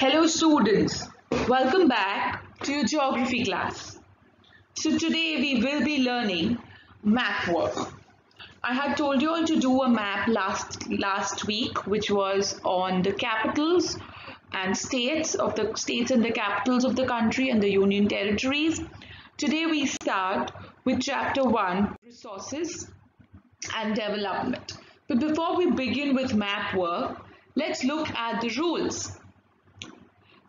Hello students, welcome back to your geography class. So today we will be learning map work. I had told you all to do a map last week which was on the capitals and states and the capitals of the country and the union territories. Today we start with chapter 1, resources and development. But before we begin with map work, let's look at the rules.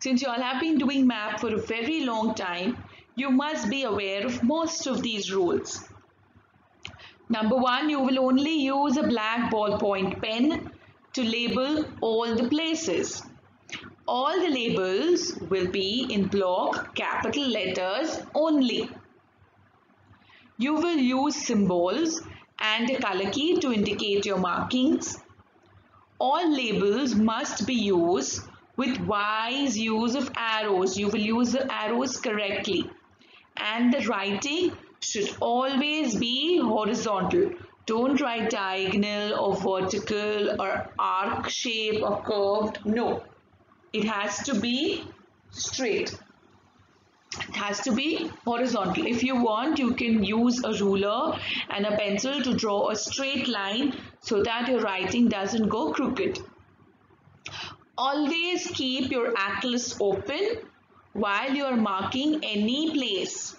Since you all have been doing map for a very long time, you must be aware of most of these rules. Number 1, you will only use a black ballpoint pen to label all the places. All the labels will be in block capital letters only. You will use symbols and a color key to indicate your markings. All labels must be used with wise use of arrows. You will use the arrows correctly. And the writing should always be horizontal. Don't write diagonal or vertical or arc shape or curved. No, it has to be straight. It has to be horizontal. If you want, you can use a ruler and a pencil to draw a straight line so that your writing doesn't go crooked. Always keep your atlas open while you are marking any place.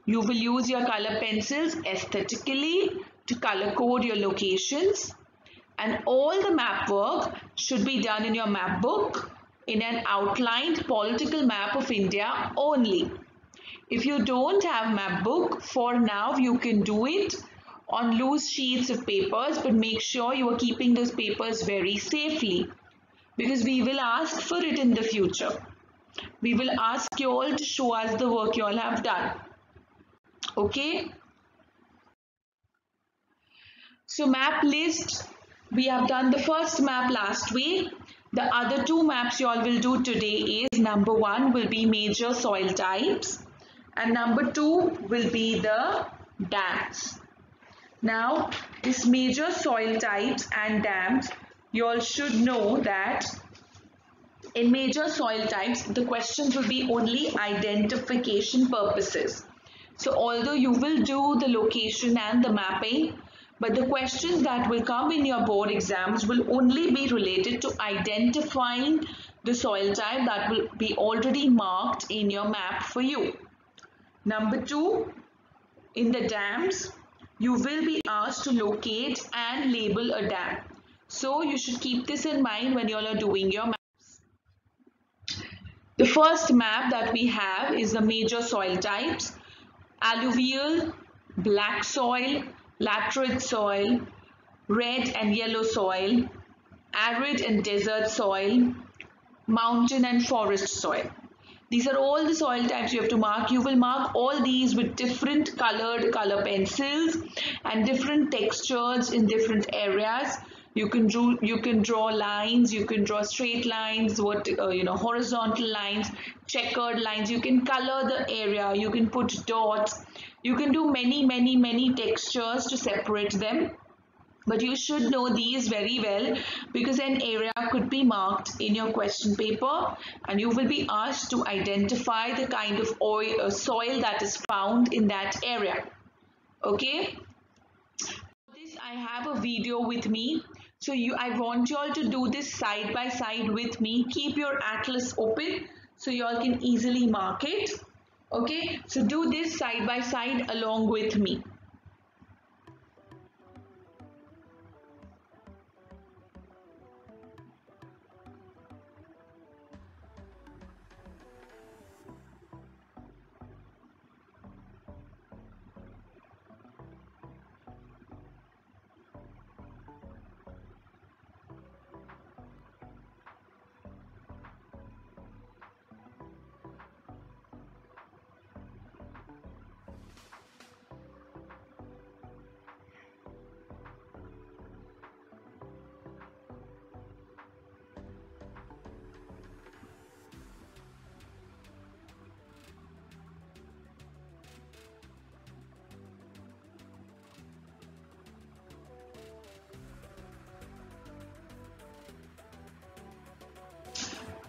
You will use your color pencils aesthetically to color code your locations, and all the map work should be done in your map book in an outlined political map of India only. If you don't have map book, for now you can do it on loose sheets of papers, but make sure you are keeping those papers very safely, because we will ask for it in the future. We will ask you all to show us the work you all have done. Okay? So map list, we have done the first map last week. The other two maps you all will do today is number 1 will be major soil types and number 2 will be the dams. Now this major soil types and dams, you all should know that in major soil types, the questions will be only identification purposes. So although you will do the location and the mapping, but the questions that will come in your board exams will only be related to identifying the soil type that will be already marked in your map for you. Number 2, in the dams, you will be asked to locate and label a dam. So you should keep this in mind when you all are doing your map. The first map that we have is the major soil types: alluvial, black soil, laterite soil, red and yellow soil, arid and desert soil, mountain and forest soil. These are all the soil types you have to mark. You will mark all these with different colored color pencils and different textures in different areas. You can draw lines, you can draw straight lines, horizontal lines, checkered lines. You can color the area, you can put dots, you can do many textures to separate them. But you should know these very well, because an area could be marked in your question paper and you will be asked to identify the kind of soil that is found in that area. Okay? This I have a video with me. So I want you all to do this side by side with me. Keep your atlas open so you all can easily mark it. Okay? So do this side by side along with me.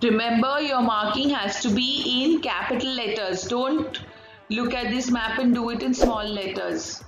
Remember, your marking has to be in capital letters. Don't look at this map and do it in small letters.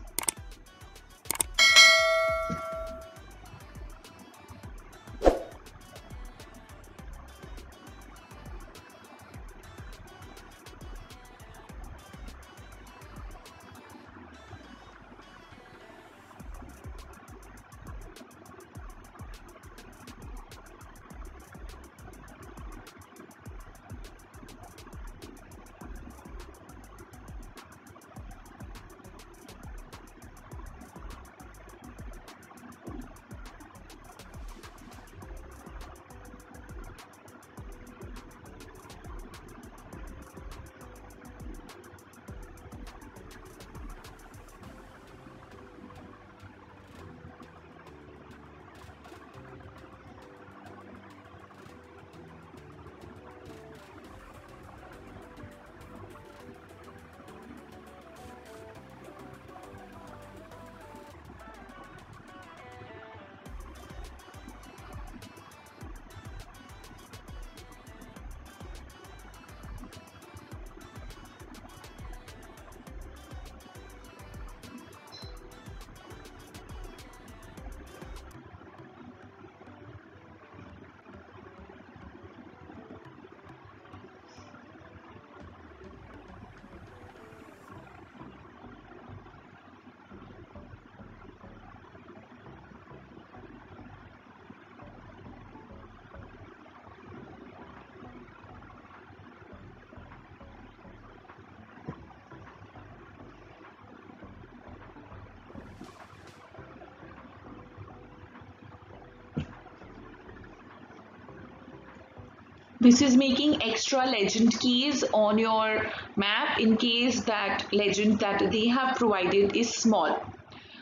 This is making extra legend keys on your map in case that legend that they have provided is small.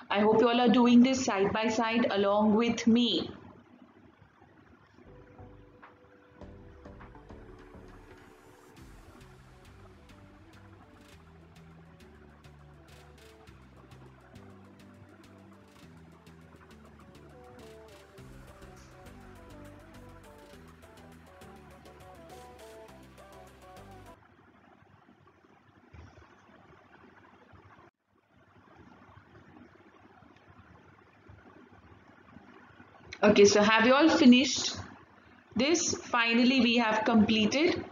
I hope you all are doing this side by side along with me. Okay, so have you all finished this? Finally, we have completed.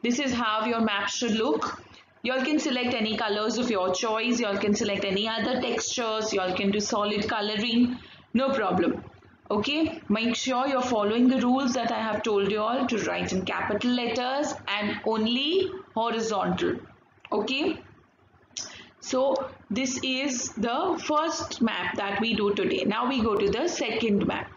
This is how your map should look. You all can select any colors of your choice. You all can select any other textures. You all can do solid coloring. No problem. Okay, make sure you're following the rules that I have told you all to write in capital letters and only horizontal. Okay. So this is the first map that we do today. Now we go to the second map.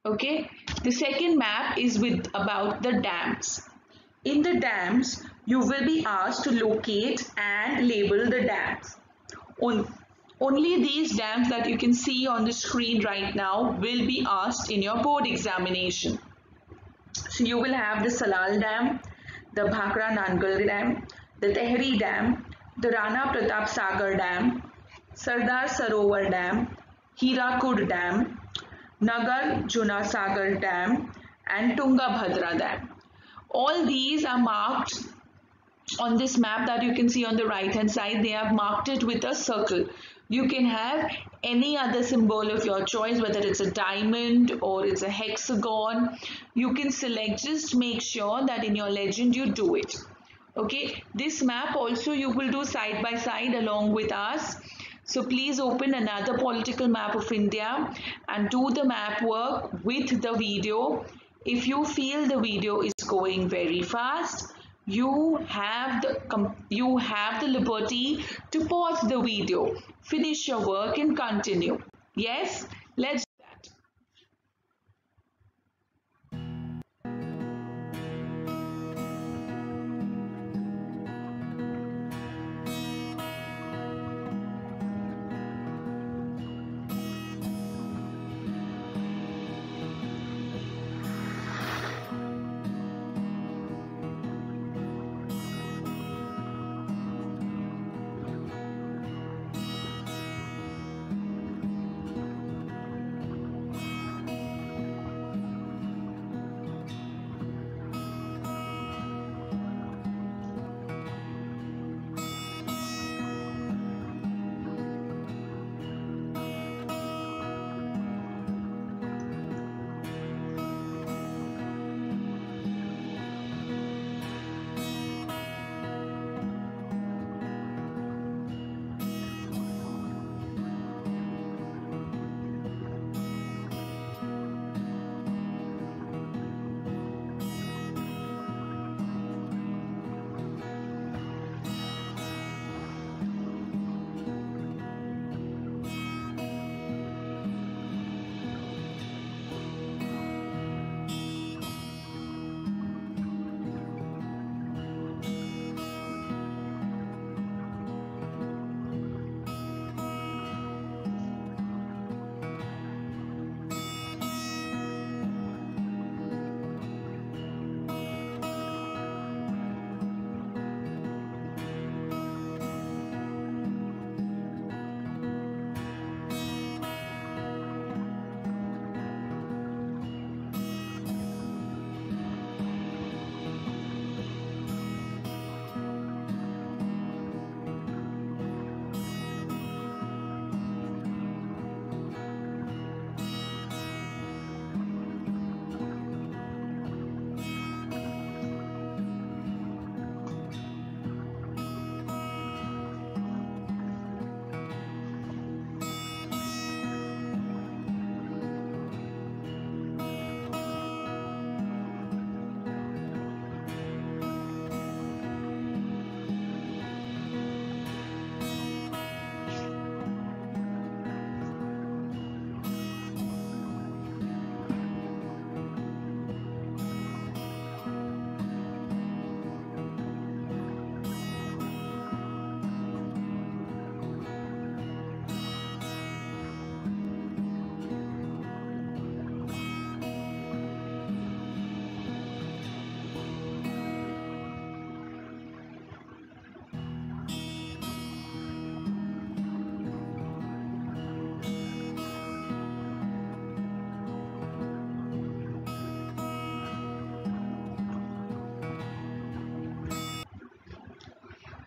Okay, the second map is with about the dams. In the dams, you will be asked to locate and label the dams. Only these dams that you can see on the screen right now will be asked in your board examination. So you will have the Salal Dam, the Bhakra Nangal Dam, the Tehri Dam, the Rana Pratap Sagar Dam, Sardar Sarovar Dam, Hirakud Dam, Nagar Juna Sagar Dam, and Tungabhadra Dam. All these are marked on this map that you can see on the right hand side. They have marked it with a circle. You can have any other symbol of your choice, whether it's a diamond or it's a hexagon. You can select, just make sure that in your legend you do it. Okay, this map also you will do side by side along with us. So please open another political map of India and do the map work with the video. If you feel the video is going very fast, you have the liberty to pause the video, finish your work and continue. Yes, let's do that.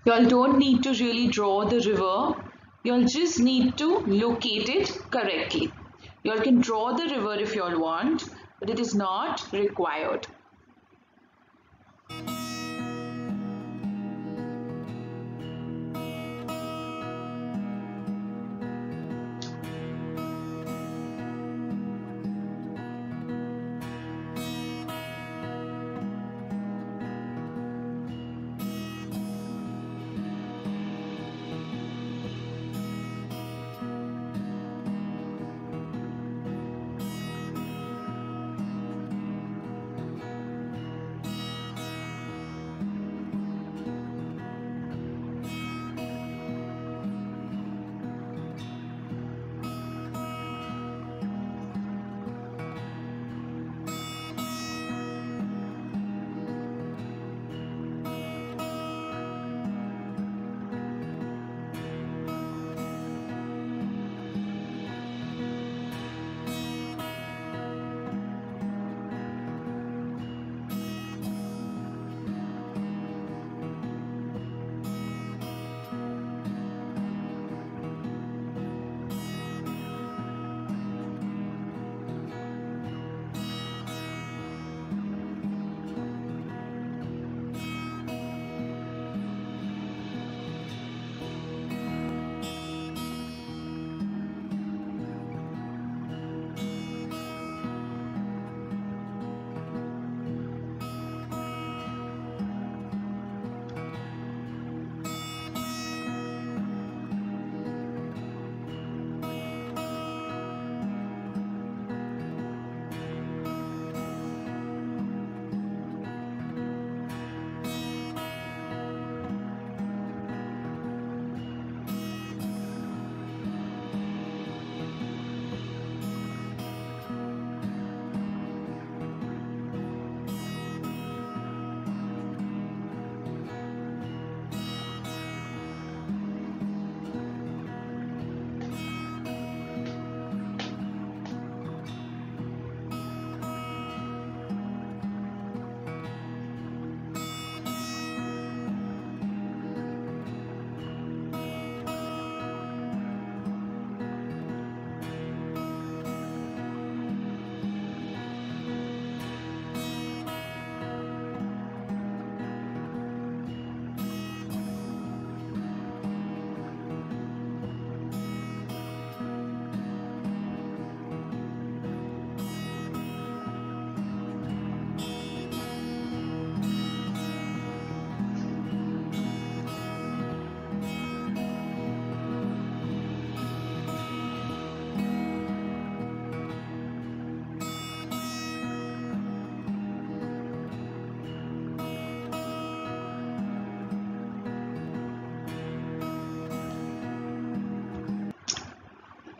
Y'all don't need to really draw the river. Y'all just need to locate it correctly. Y'all can draw the river if y'all want, but it is not required.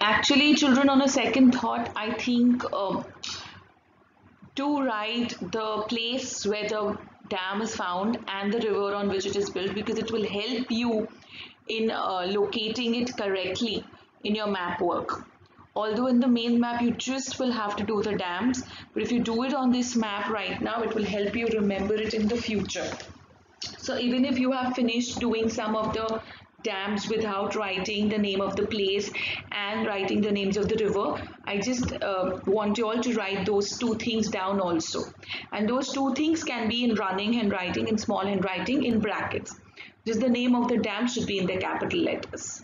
Actually, children, on a second thought, I think to write the place where the dam is found and the river on which it is built, because it will help you in locating it correctly in your map work. Although in the main map you just will have to do the dams, but if you do it on this map right now, it will help you remember it in the future. So even if you have finished doing some of the dams without writing the name of the place and writing the names of the river, I just want you all to write those two things down also. And those two things can be in running handwriting, in small handwriting, in brackets. Just the name of the dam should be in the capital letters.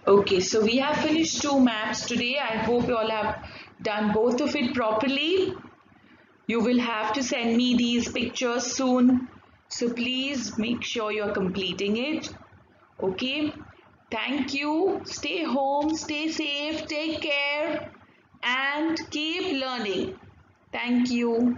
Okay, so we have finished two maps today. I hope you all have done both of it properly. You will have to send me these pictures soon. So please make sure you're completing it. Okay, thank you. Stay home, stay safe, take care, and keep learning. Thank you.